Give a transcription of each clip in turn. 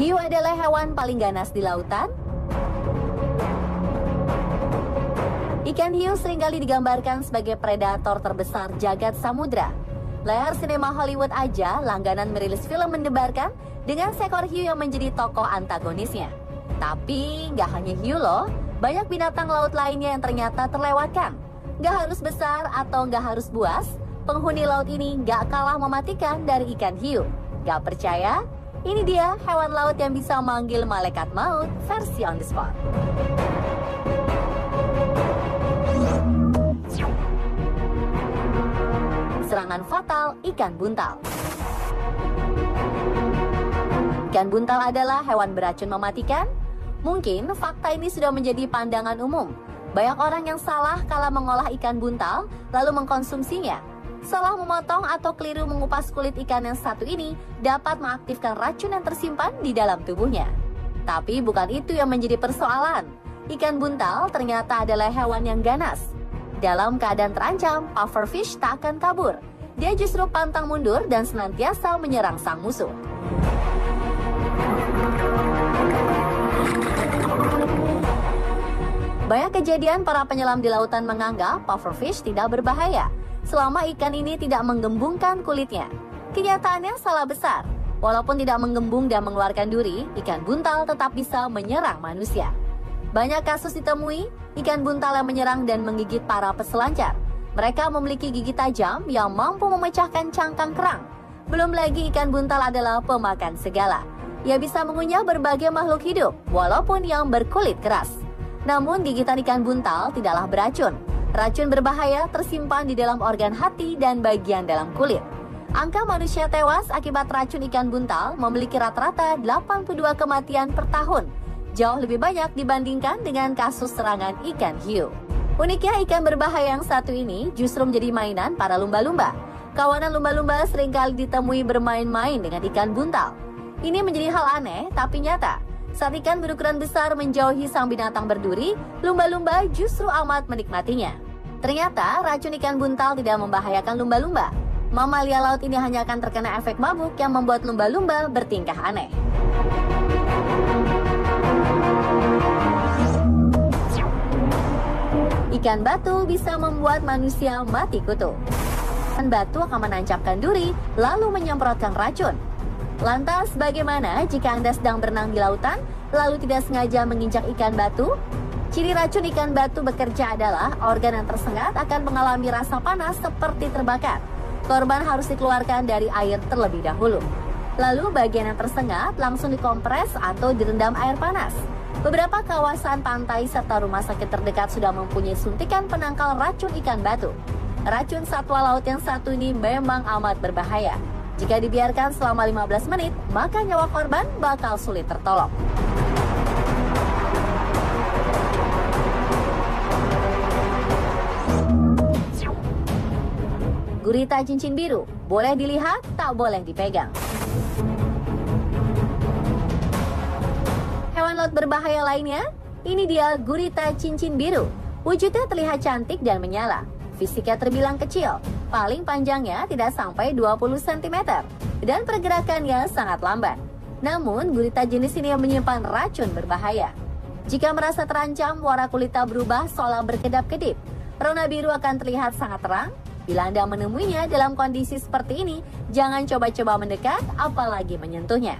Hiu adalah hewan paling ganas di lautan. Ikan hiu seringkali digambarkan sebagai predator terbesar jagat samudra. Layar sinema Hollywood aja langganan merilis film mendebarkan dengan seekor hiu yang menjadi tokoh antagonisnya. Tapi nggak hanya hiu loh, banyak binatang laut lainnya yang ternyata terlewatkan. Nggak harus besar atau nggak harus buas, penghuni laut ini nggak kalah mematikan dari ikan hiu. Nggak percaya? Ini dia hewan laut yang bisa manggil malaikat maut versi on the spot. Serangan fatal ikan buntal. Ikan buntal adalah hewan beracun mematikan? Mungkin fakta ini sudah menjadi pandangan umum. Banyak orang yang salah kala mengolah ikan buntal lalu mengkonsumsinya. Salah memotong atau keliru mengupas kulit ikan yang satu ini dapat mengaktifkan racun yang tersimpan di dalam tubuhnya. Tapi bukan itu yang menjadi persoalan. Ikan buntal ternyata adalah hewan yang ganas. Dalam keadaan terancam, pufferfish tak akan kabur. Dia justru pantang mundur dan senantiasa menyerang sang musuh. Banyak kejadian para penyelam di lautan menganggap pufferfish tidak berbahaya selama ikan ini tidak menggembungkan kulitnya. Kenyataannya salah besar. Walaupun tidak menggembung dan mengeluarkan duri, ikan buntal tetap bisa menyerang manusia. Banyak kasus ditemui ikan buntal yang menyerang dan menggigit para peselancar. Mereka memiliki gigi tajam yang mampu memecahkan cangkang kerang. Belum lagi ikan buntal adalah pemakan segala. Ia bisa mengunyah berbagai makhluk hidup, walaupun yang berkulit keras. Namun gigitan ikan buntal tidaklah beracun. Racun berbahaya tersimpan di dalam organ hati dan bagian dalam kulit. Angka manusia tewas akibat racun ikan buntal memiliki rata-rata 82 kematian per tahun. Jauh lebih banyak dibandingkan dengan kasus serangan ikan hiu. Uniknya ikan berbahaya yang satu ini justru menjadi mainan para lumba-lumba. Kawanan lumba-lumba seringkali ditemui bermain-main dengan ikan buntal. Ini menjadi hal aneh tapi nyata. Saat ikan berukuran besar menjauhi sang binatang berduri, lumba-lumba justru amat menikmatinya. Ternyata racun ikan buntal tidak membahayakan lumba-lumba. Mamalia laut ini hanya akan terkena efek mabuk yang membuat lumba-lumba bertingkah aneh. Ikan batu bisa membuat manusia mati kutu. Ikan batu akan menancapkan duri lalu menyemprotkan racun. Lantas bagaimana jika Anda sedang berenang di lautan, lalu tidak sengaja menginjak ikan batu? Ciri racun ikan batu bekerja adalah organ yang tersengat akan mengalami rasa panas seperti terbakar. Korban harus dikeluarkan dari air terlebih dahulu. Lalu bagian yang tersengat langsung dikompres atau direndam air panas. Beberapa kawasan pantai serta rumah sakit terdekat sudah mempunyai suntikan penangkal racun ikan batu. Racun satwa laut yang satu ini memang amat berbahaya. Jika dibiarkan selama 15 menit, maka nyawa korban bakal sulit tertolong. Gurita cincin biru, boleh dilihat, tak boleh dipegang. Hewan laut berbahaya lainnya, ini dia gurita cincin biru. Wujudnya terlihat cantik dan menyala. Fisiknya terbilang kecil, paling panjangnya tidak sampai 20 cm, dan pergerakannya sangat lamban. Namun, gurita jenis ini menyimpan racun berbahaya. Jika merasa terancam, warna kulitnya berubah seolah berkedap-kedip. Warna biru akan terlihat sangat terang. Bila Anda menemuinya dalam kondisi seperti ini, jangan coba-coba mendekat, apalagi menyentuhnya.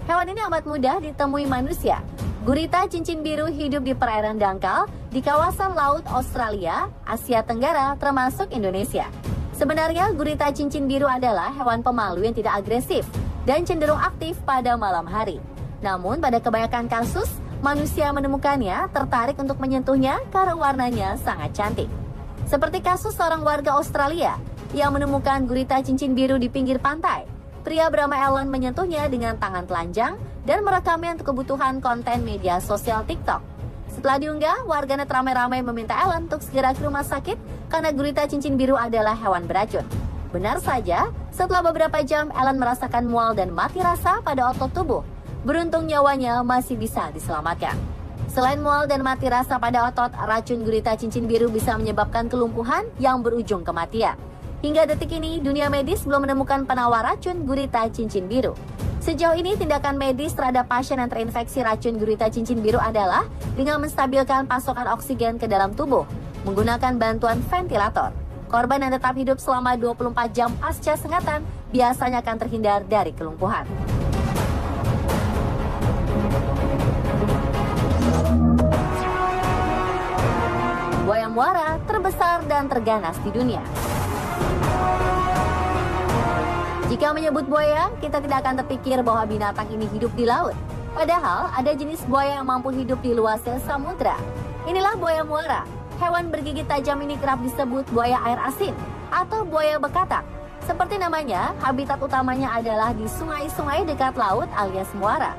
Hewan ini amat mudah ditemui manusia. Gurita cincin biru hidup di perairan dangkal di kawasan laut Australia, Asia Tenggara, termasuk Indonesia. Sebenarnya gurita cincin biru adalah hewan pemalu yang tidak agresif dan cenderung aktif pada malam hari. Namun pada kebanyakan kasus, manusia menemukannya tertarik untuk menyentuhnya karena warnanya sangat cantik. Seperti kasus seorang warga Australia yang menemukan gurita cincin biru di pinggir pantai. Pria bernama Alan menyentuhnya dengan tangan telanjang dan merekamnya untuk kebutuhan konten media sosial TikTok. Setelah diunggah, warganet ramai-ramai meminta Alan untuk segera ke rumah sakit karena gurita cincin biru adalah hewan beracun. Benar saja, setelah beberapa jam Alan merasakan mual dan mati rasa pada otot tubuh. Beruntung nyawanya masih bisa diselamatkan. Selain mual dan mati rasa pada otot, racun gurita cincin biru bisa menyebabkan kelumpuhan yang berujung kematian. Hingga detik ini, dunia medis belum menemukan penawar racun gurita cincin biru. Sejauh ini tindakan medis terhadap pasien yang terinfeksi racun gurita cincin biru adalah dengan menstabilkan pasokan oksigen ke dalam tubuh menggunakan bantuan ventilator. Korban yang tetap hidup selama 24 jam pasca sengatan biasanya akan terhindar dari kelumpuhan. Buaya muara terbesar dan terganas di dunia. Jika menyebut buaya, kita tidak akan terpikir bahwa binatang ini hidup di laut. Padahal ada jenis buaya yang mampu hidup di luasnya samudra. Inilah buaya muara. Hewan bergigi tajam ini kerap disebut buaya air asin atau buaya bekatak. Seperti namanya, habitat utamanya adalah di sungai-sungai dekat laut alias muara.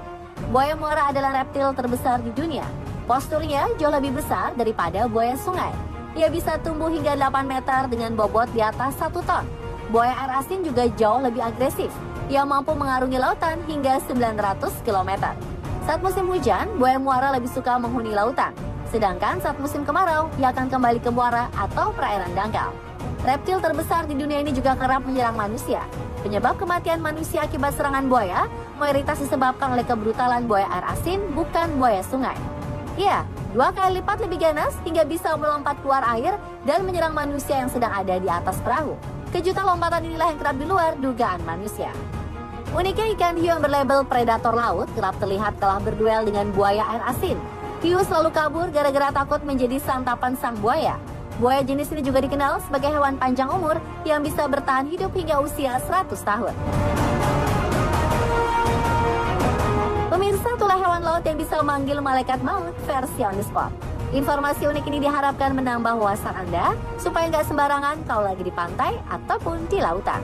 Buaya muara adalah reptil terbesar di dunia. Posturnya jauh lebih besar daripada buaya sungai. Ia bisa tumbuh hingga 8 meter dengan bobot di atas 1 ton. Buaya air asin juga jauh lebih agresif. Ia mampu mengarungi lautan hingga 900 km. Saat musim hujan, buaya muara lebih suka menghuni lautan. Sedangkan saat musim kemarau, ia akan kembali ke muara atau perairan dangkal. Reptil terbesar di dunia ini juga kerap menyerang manusia. Penyebab kematian manusia akibat serangan buaya mayoritas disebabkan oleh kebrutalan buaya air asin, bukan buaya sungai. Ya, 2 kali lipat lebih ganas hingga bisa melompat keluar air dan menyerang manusia yang sedang ada di atas perahu. Kejutan lompatan inilah yang kerap di luar dugaan manusia. Uniknya ikan hiu yang berlabel predator laut kerap terlihat telah berduel dengan buaya air asin. Hiu selalu kabur gara-gara takut menjadi santapan sang buaya. Buaya jenis ini juga dikenal sebagai hewan panjang umur yang bisa bertahan hidup hingga usia 100 tahun. Pemirsa, itulah hewan laut yang bisa memanggil malaikat maut versi on the spot. Informasi unik ini diharapkan menambah wawasan Anda supaya nggak sembarangan kalau lagi di pantai ataupun di lautan.